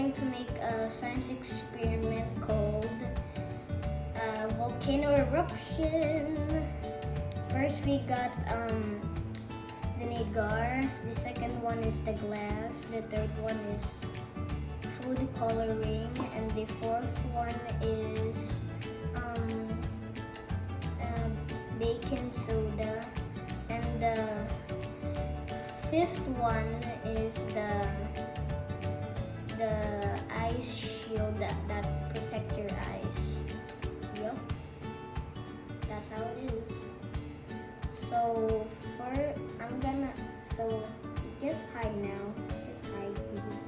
going to make a science experiment called volcano eruption. First we got vinegar, the second one is the glass, the third one is food coloring, and the fourth one is baking soda, and the fifth one is the ice shield that protect your eyes. Yup, that's how it is. So just hide now. Just hide, please.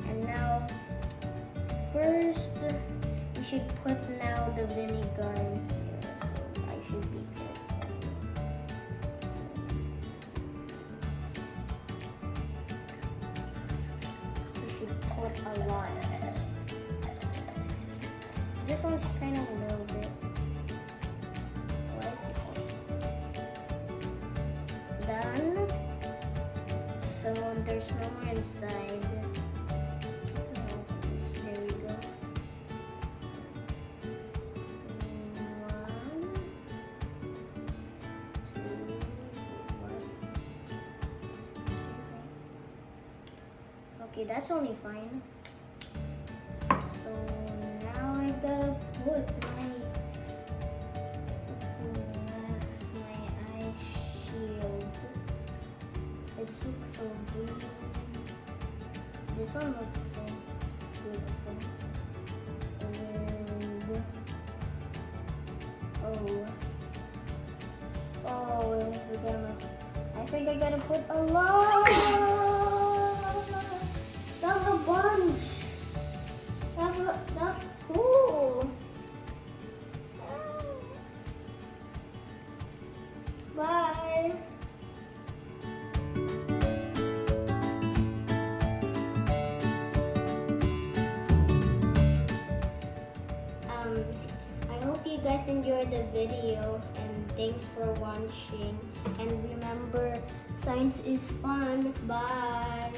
And now, first, we should put now the vinegar in here. So I should be careful. We should put a lot. This one's kind of a little bit. Done. So there's no more inside. There we go. 1, 2, 1. Okay, that's only fine. So now I gotta put my ice shield. It looks so good. This one looks so beautiful. And I think I gotta put a lot. That's a bunch. That's cool. Bye. I hope you guys enjoyed the video, and thanks for watching. And remember, science is fun. Bye.